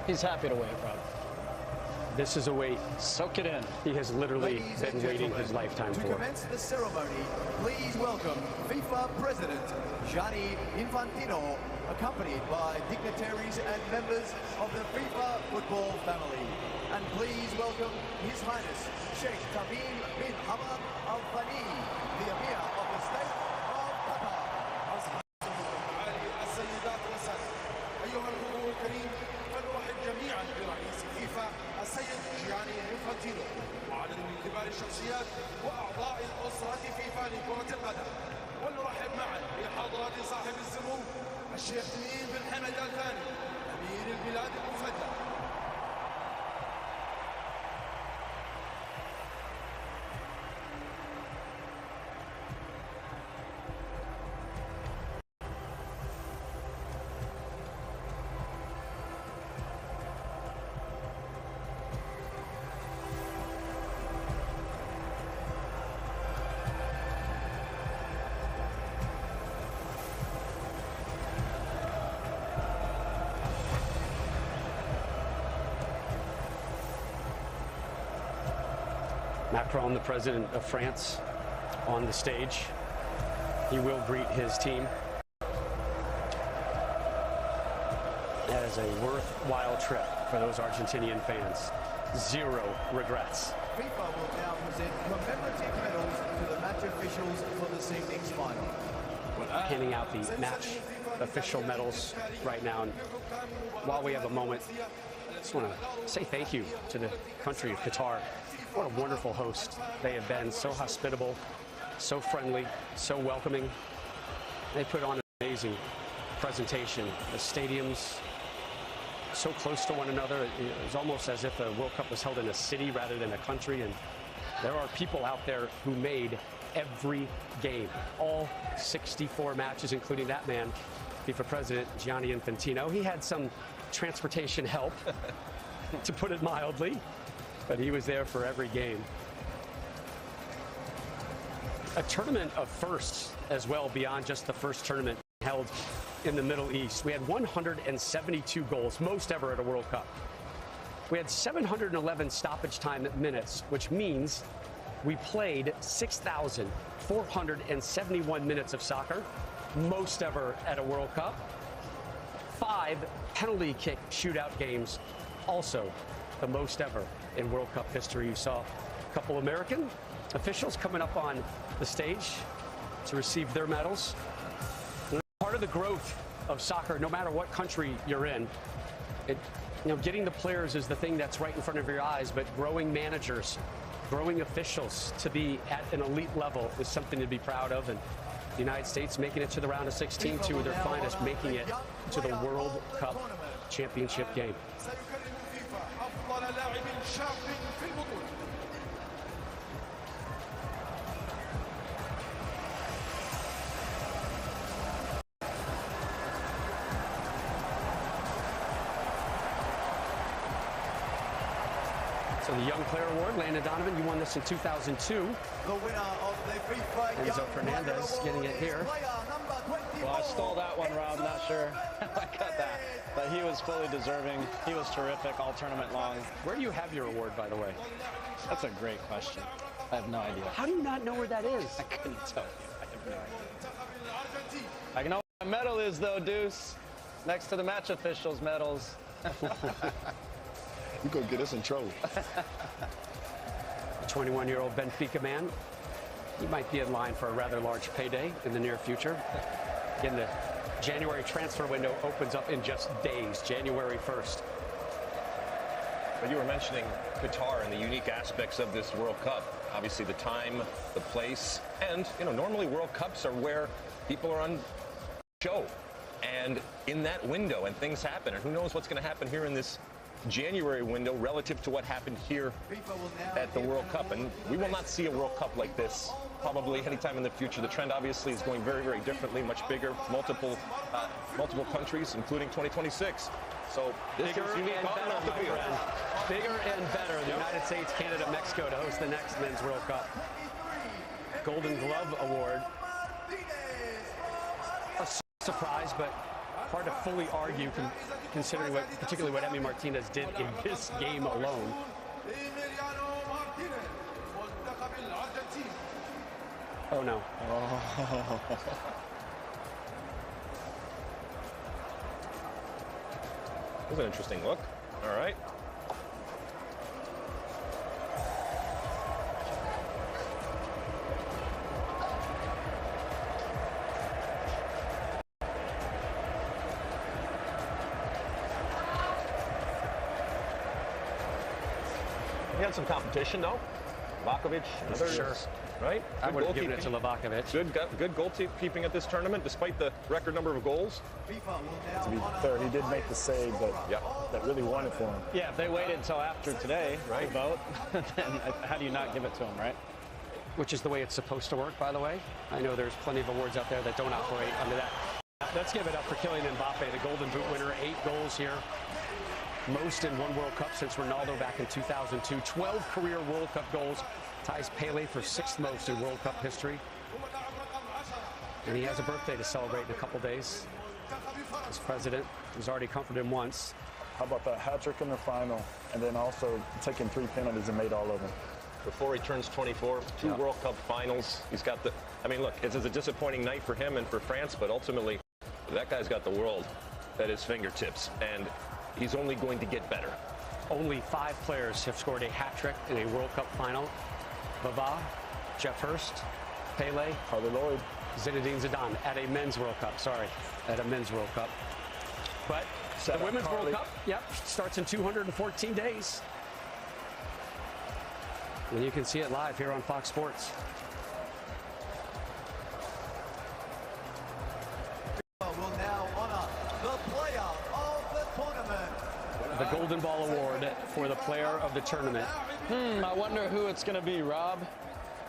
He's happy to wait, probably. This is a wait. Soak it in. He has literally been waiting his lifetime for. To commence the ceremony, please welcome FIFA President Gianni Infantino, accompanied by dignitaries and members of the FIFA football family. And please welcome His Highness Sheikh Tamim bin Hamad Al Thani, the Emir of the State of Qatar. السيدات والسادة، أيها الحضور الكريم، فنرحب جميعا برئيس فيفا السيد جياني إنفانتينو وعدد من كبار الشخصيات وأعضاء الأسرة فيفا لكرة القدم. ونرحب معا بحضرة صاحب السمو الشيخ تميم بن حمد آل ثاني أمير البلاد المفدى. Macron, the president of France, on the stage. He will greet his team. That is a worthwhile trip for those Argentinian fans. Zero regrets. FIFA will now present commemorative medals to the match officials for this evening's final. Handing out the match official medals right now. And while we have a moment, I just want to say thank you to the country of Qatar. What a wonderful host they have been. So hospitable, so friendly, so welcoming. They put on an amazing presentation. The stadiums so close to one another. It was almost as if the World Cup was held in a city rather than a country. And there are people out there who made every game, all 64 matches, including that man, FIFA President Gianni Infantino. He had some transportation help, to put it mildly, but he was there for every game. A tournament of firsts as well, beyond just the first tournament held in the Middle East. We had 172 goals, most ever at a World Cup. We had 711 stoppage time minutes, which means we played 6,471 minutes of soccer, most ever at a World Cup. 5 penalty kick shootout games, also the most ever in World Cup history. You saw a couple American officials coming up on the stage to receive their medals. Part of the growth of soccer, no matter what country you're in, getting the players is the thing that's right in front of your eyes, but growing managers, growing officials to be at an elite level is something to be proud of. And the United States making it to the round of 16, two of their finest making it to the World Cup championship game. So the Young Player Award, Landon Donovan, you won this in 2002. The winner of the FIFA Enzo Fernandez getting it here. Well, I stole that one, Rob. Not sure I got that. But he was fully deserving. He was terrific all tournament long. Where do you have your award, by the way? That's a great question. I have no idea. How do you not know where that is? I couldn't tell you. I have no idea. I know where my medal is, though, Deuce. Next to the match officials' medals. You're going to get us in trouble. A 21-year-old Benfica man. He might be in line for a rather large payday in the near future. Again, the January transfer window opens up in just days, January 1st. But you were mentioning Qatar and the unique aspects of this World Cup. Obviously, the time, the place, and, normally World Cups are where people are on show. And in that window, and things happen. And who knows what's going to happen here in this January window relative to what happened here at the World Cup. And we will not see a World Cup like this probably anytime in the future. The trend obviously is going very, very differently, much bigger, multiple countries, including 2026. So this is unique on and off the field. Bigger and better. The United States, Canada, Mexico to host the next Men's World Cup. Golden Glove Award. A surprise, but hard to fully argue considering particularly what Emi Martinez did in this game alone. Oh no. Oh. That was an interesting look. All right. He had some competition, though. Vakovic, others, sure. Right? I would have given it to Livakovic. Good goalkeeping at this tournament, despite the record number of goals. To be fair, he did make the save that really won it for him. Yeah, if they waited until after today to vote, then how do you not give it to him, right? Which is the way it's supposed to work, by the way. I know there's plenty of awards out there that don't operate under that. Let's give it up for Kylian Mbappe, the Golden Boot winner. 8 goals here. Most in one World Cup since Ronaldo back in 2002. 12 career World Cup goals. Ties Pele for 6th most in World Cup history. And he has a birthday to celebrate in a couple days. As president, he's already comforted him once. How about that hat-trick in the final, and then also taking 3 penalties and made all of them. Before he turns 24, 2 World Cup finals. He's got the, I mean, look, it's a disappointing night for him and for France, but ultimately, that guy's got the world at his fingertips, and he's only going to get better. Only 5 players have scored a hat-trick in a World Cup final. Vava, Jeff Hurst, Pele, Harvey Lloyd, Zinedine Zidane at a men's World Cup. At a men's World Cup. But the Women's World Cup, starts in 214 days. And you can see it live here on Fox Sports. Will now honor the player of the tournament. The Golden Ball Award for the player of the tournament. I wonder who it's going to be, Rob.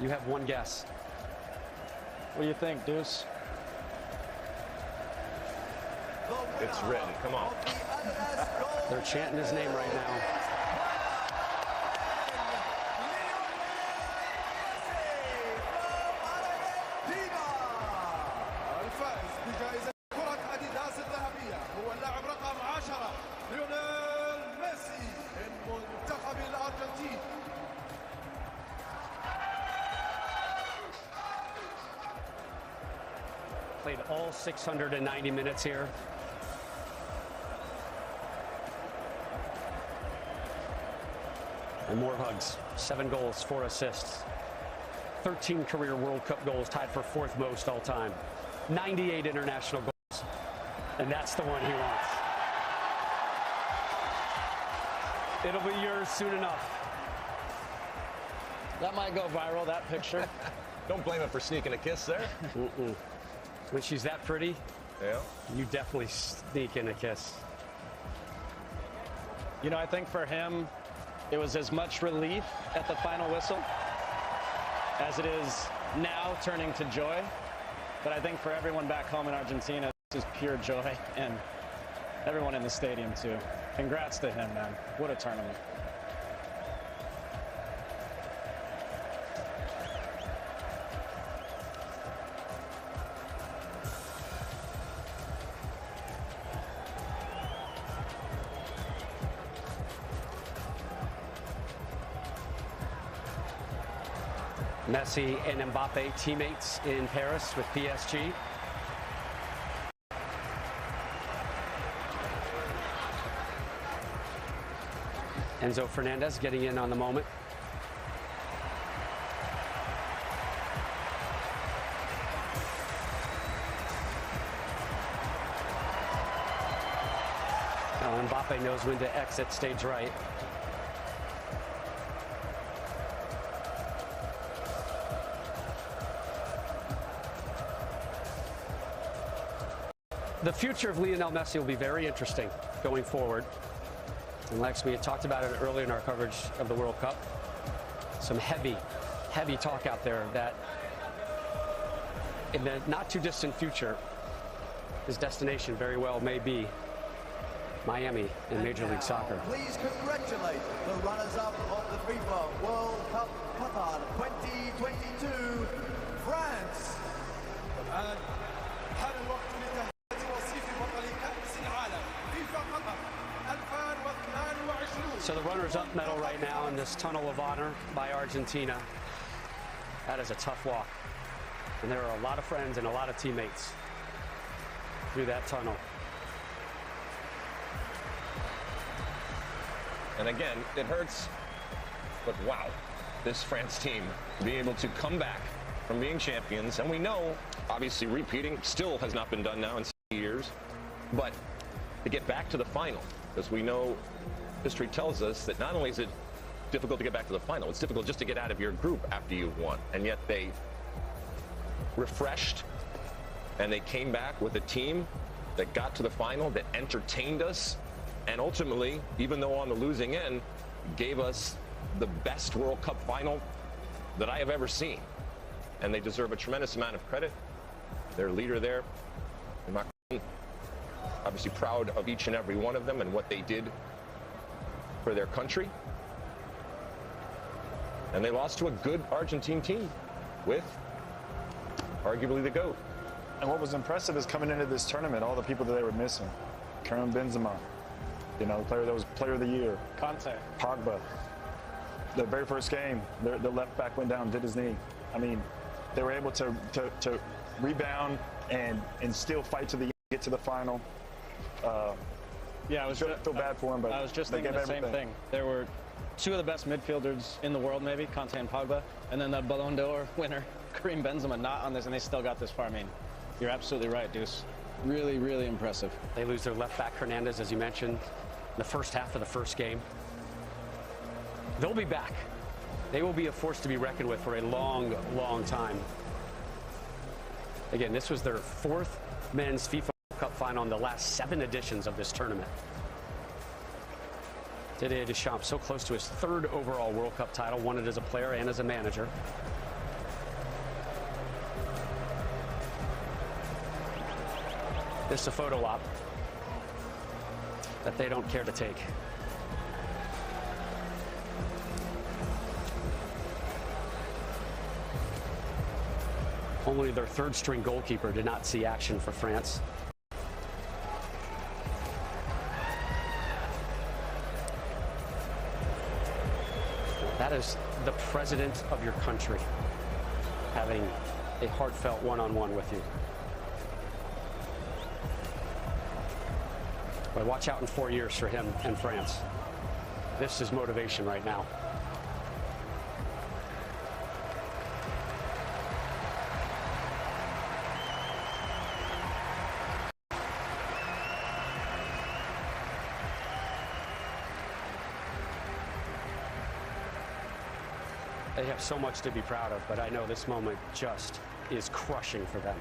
You have one guess. What do you think, Deuce? It's written. Come on. They're chanting his name right now. Played all 690 minutes here. And more hugs. 7 goals, 4 assists. 13 career World Cup goals, tied for 4th most all time. 98 international goals. And that's the one he wants. It'll be yours soon enough. That might go viral, that picture. Don't blame him for sneaking a kiss there. When she's that pretty, you definitely sneak in a kiss. You know, I think for him, it was as much relief at the final whistle as it is now turning to joy. But I think for everyone back home in Argentina, this is pure joy, and everyone in the stadium too. Congrats to him, man. What a tournament. Messi and Mbappe teammates in Paris with PSG. Enzo Fernandez getting in on the moment. Now Mbappe knows when to exit stage right. The future of Lionel Messi will be very interesting going forward. And Lex, we had talked about it earlier in our coverage of the World Cup. Some heavy talk out there that in the not too distant future, his destination very well may be Miami in Major League Soccer. Please congratulate the runners-up of the FIFA World Cup Qatar 2022, France. الآن حان الوقت لتهنئة وصيف بطل So the runners-up medal right now in this tunnel of honor by Argentina. That is a tough walk. And there are a lot of friends and a lot of teammates through that tunnel. And again, it hurts, but wow, this France team being able to come back from being champions, and we know, obviously, repeating still has not been done now in 60 years, but to get back to the final, because we know history tells us that not only is it difficult to get back to the final, it's difficult just to get out of your group after you've won, and yet they refreshed, and they came back with a team that got to the final, that entertained us, and ultimately, even though on the losing end, gave us the best World Cup final that I have ever seen. And they deserve a tremendous amount of credit. Their leader there, Macron, obviously proud of each and every one of them and what they did for their country. And they lost to a good Argentine team with arguably the GOAT. And what was impressive is coming into this tournament, all the people that they were missing. Karim Benzema, you know, the player that was player of the year. Conte. Pogba. The very first game, the left back went down, did his knee. I mean, they were able to rebound and still fight to the end, get to the final. Yeah, I feel bad for him, but I was just thinking the same thing. There were two of the best midfielders in the world, maybe, Conte and Pogba, and then the Ballon d'Or winner, Karim Benzema, not on this, and they still got this far. I mean, you're absolutely right, Deuce. Really, really impressive. They lose their left back, Hernandez, as you mentioned, in the first half of the first game. They'll be back. They will be a force to be reckoned with for a long, long time. Again, this was their fourth men's FIFA World Cup final in the last 7 editions of this tournament. Didier Deschamps so close to his 3rd overall World Cup title, won it as a player and as a manager. This is a photo op that they don't care to take. Only their 3rd string goalkeeper did not see action for France. That is the president of your country having a heartfelt one-on-one with you. But watch out in 4 years for him and France. This is motivation right now. They have so much to be proud of, but I know this moment just is crushing for them.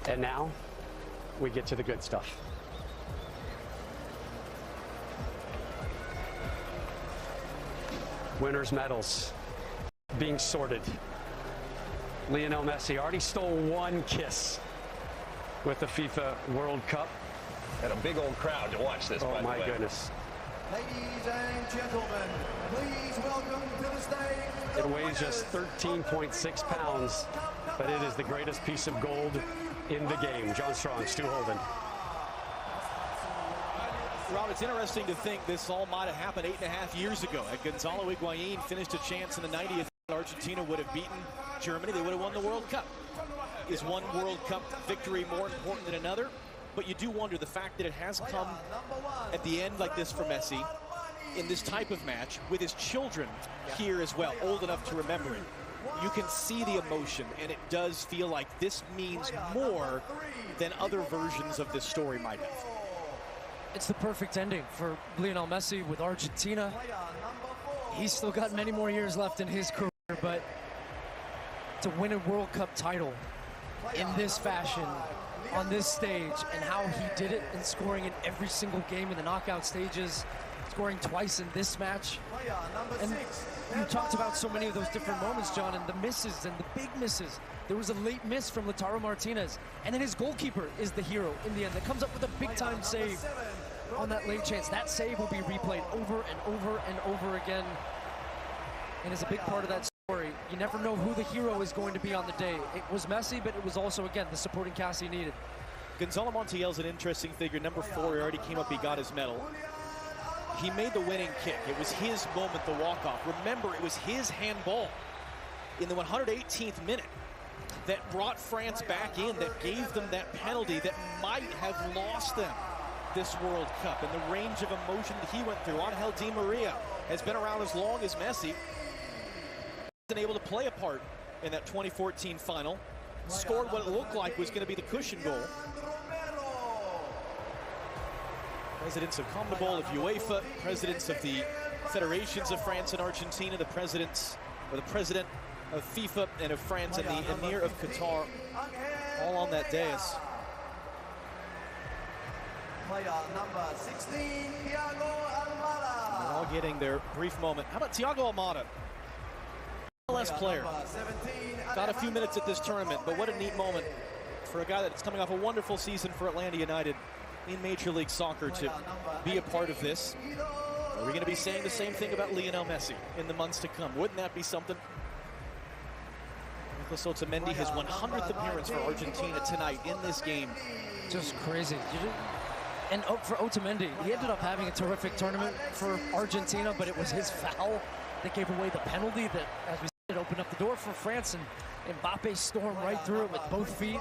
And now we get to the good stuff. Winners' medals being sorted. Lionel Messi already stole 1 kiss with the FIFA World Cup. And a big old crowd to watch this, by the way. Oh, my goodness. Ladies and gentlemen, please welcome to the stage. It weighs just 13.6 pounds, but it is the greatest piece of gold in the game. John Strong, Stu Holden. Rob, it's interesting to think this all might have happened 8.5 years ago. Gonzalo Higuain finished a chance in the 90th. Argentina would have beaten Germany. They would have won the World Cup. Is one World Cup victory more important than another? But you do wonder the fact that it has come at the end like this for Messi in this type of match with his children here as well, old enough to remember it. You can see the emotion, and it does feel like this means more than other versions of this story might have. It's the perfect ending for Lionel Messi with Argentina. He's still got many more years left in his career, but to win a World Cup title in this fashion, on this stage, and how he did it in scoring in every single game in the knockout stages, scoring twice in this match. And you talked about so many of those different moments, John, and the misses and the big misses. There was a late miss from Lautaro Martinez, and then his goalkeeper is the hero in the end that comes up with a big-time save on that late chance. That save will be replayed over and over and over again, and is a big part of that story. You never know who the hero is going to be on the day. It was Messi, but it was also, again, the supporting cast he needed. Gonzalo Montiel's an interesting figure. Number 4, he already came up, he got his medal. He made the winning kick. It was his moment, the walk-off. Remember, it was his handball in the 118th minute that brought France back in, that gave them that penalty that might have lost them this World Cup. And the range of emotion that he went through. Angel Di Maria has been around as long as Messi. Been able to play a part in that 2014 final. Scored what it looked like was going to be the cushion goal. Presidents of CONMEBOL, of UEFA, presidents of the federations of France and Argentina, the president of FIFA and of France, and the Emir of Qatar, all on that dais. Player number 16, Thiago Almada. They're all getting their brief moment. How about Thiago Almada? MLS player. Got a few minutes at this tournament, but what a neat moment for a guy that's coming off a wonderful season for Atlanta United in Major League Soccer to be a part of this. Are we going to be saying the same thing about Lionel Messi in the months to come? Wouldn't that be something? Nicolas Otamendi, his 100th appearance for Argentina tonight in this game. Just crazy. And for Otamendi, he ended up having a terrific tournament for Argentina, but it was his foul that gave away the penalty that, as we said, opened up the door for France, and Mbappe stormed right through it with both feet,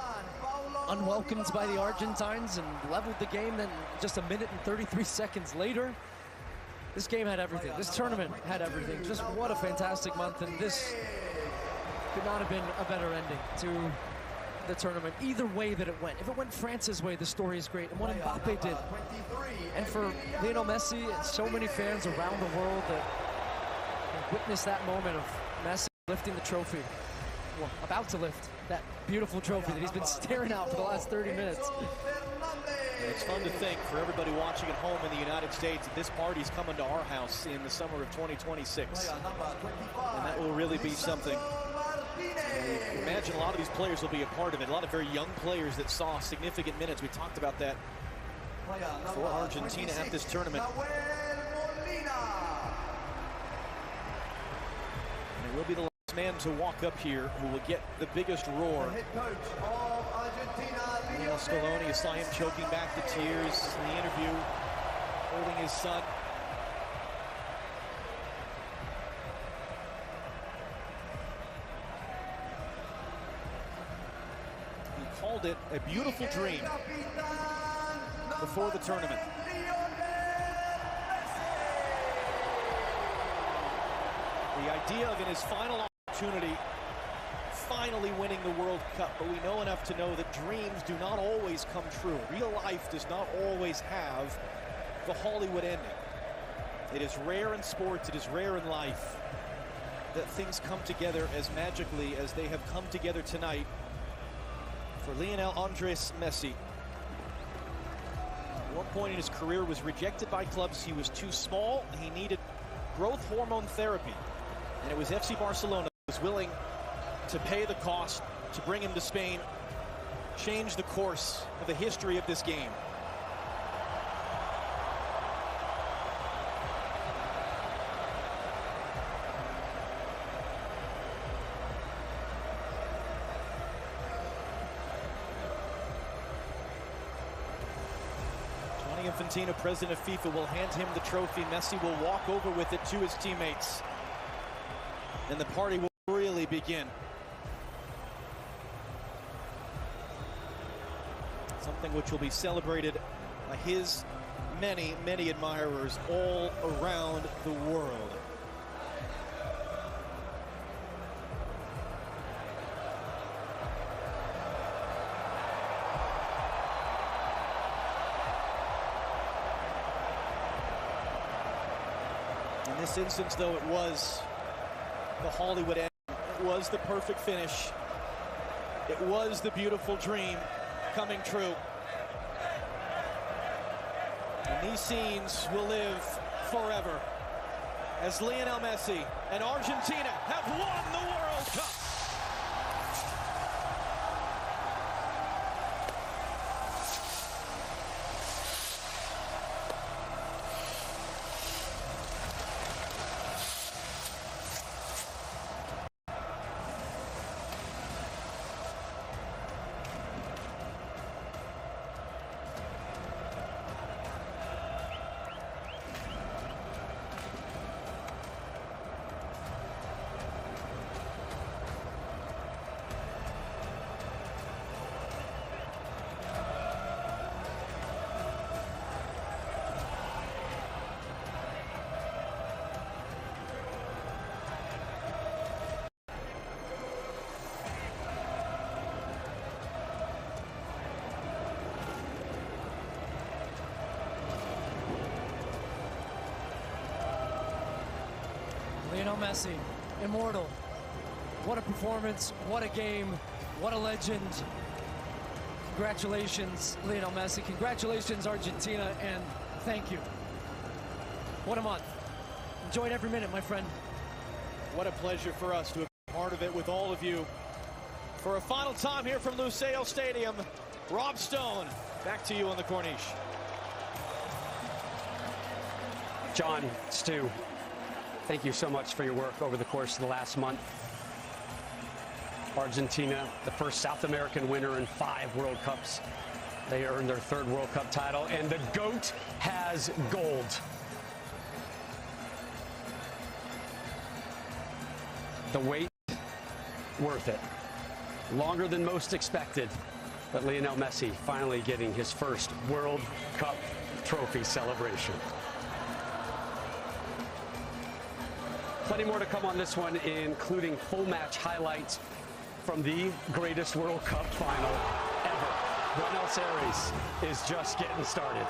unwelcomed by the Argentines, and leveled the game. Then just a minute and 33 seconds later, this game had everything. This tournament had everything. Just what a fantastic month, and this could not have been a better ending to the tournament, either way that it went. If it went France's way, the story is great, and what Mbappe did. And for Lionel Messi and so many fans around the world that witnessed that moment of Messi lifting the trophy, well, about to lift that beautiful trophy that he's been staring at for the last 30 minutes. It's fun to think for everybody watching at home in the United States that this party's coming to our house in the summer of 2026. And that will really be something. Imagine a lot of these players will be a part of it. A lot of very young players that saw significant minutes. We talked about that for Argentina at this tournament. And it will be the last man to walk up here who will get the biggest roar. Lionel Scaloni, you saw him choking back the tears in the interview, holding his son. He called it a beautiful dream before the tournament. The idea of in his final opportunity, finally winning the World Cup, but we know enough to know that dreams do not always come true. Real life does not always have the Hollywood ending. It is rare in sports, it is rare in life that things come together as magically as they have come together tonight for Lionel Andres Messi. At one point in his career was rejected by clubs. He was too small, he needed growth hormone therapy, and it was FC Barcelona that was willing to pay the cost to bring him to Spain, change the course of the history of this game. Gianni Infantino, president of FIFA, will hand him the trophy. Messi will walk over with it to his teammates, and the party will really begin. Something which will be celebrated by his many, many admirers all around the world. In this instance, though, it was the Hollywood end. It was the perfect finish. It was the beautiful dream coming true. And these scenes will live forever as Lionel Messi and Argentina have won the World Cup. Lionel Messi, immortal. What a performance, what a game, what a legend. Congratulations, Lionel Messi. Congratulations, Argentina, and thank you. What a month. Enjoyed every minute, my friend. What a pleasure for us to have been part of it with all of you. For a final time here from Lusail Stadium, Rob Stone, back to you on the Corniche. John, Stu, thank you so much for your work over the course of the last month. Argentina, the first South American winner in 5 World Cups. They earned their 3rd World Cup title, and the GOAT has gold. The wait, worth it. Longer than most expected, but Lionel Messi finally getting his first World Cup trophy celebration. Plenty more to come on this one, including full match highlights from the greatest World Cup final ever. Buenos Aires is just getting started.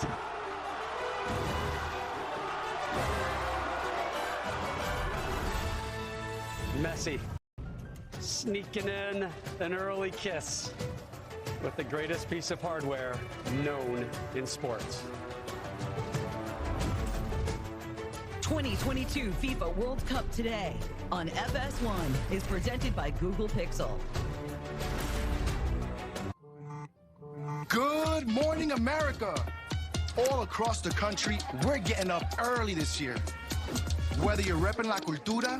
Messi sneaking in an early kiss with the greatest piece of hardware known in sports. 2022 FIFA World Cup today on FS1 is presented by Google Pixel. Good morning, America. All across the country, we're getting up early this year. Whether you're repping La Cultura,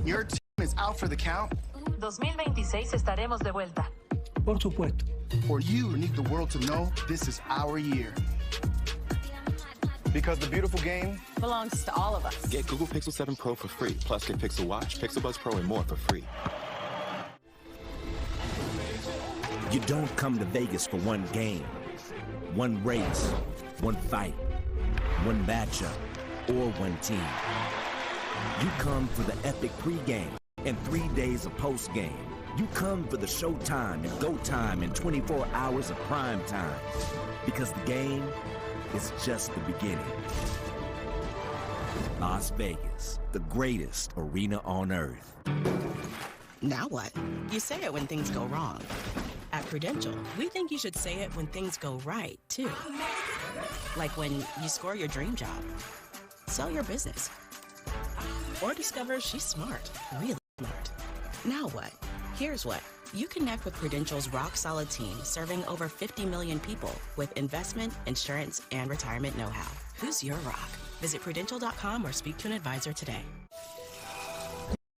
your team is out for the count, 2026 estaremos de vuelta. Por supuesto. Or you need the world to know this is our year. Because the beautiful game Belongs to all of us. Get Google Pixel 7 Pro for free. Plus get Pixel Watch, Pixel Buds Pro, and more for free. You don't come to Vegas for one game, one race, one fight, one matchup, or one team. You come for the epic pregame and 3 days of postgame. You come for the showtime and go time and 24 hours of prime time. Because the game is just the beginning. Las Vegas, the greatest arena on earth. Now what? You say it when things go wrong. At Prudential, we think you should say it when things go right, too. Like when you score your dream job, sell your business, or discover she's smart, really smart. Now what? Here's what. You connect with Prudential's rock-solid team serving over 50 million people with investment, insurance, and retirement know-how. Who's your rock? Visit Prudential.com or speak to an advisor today.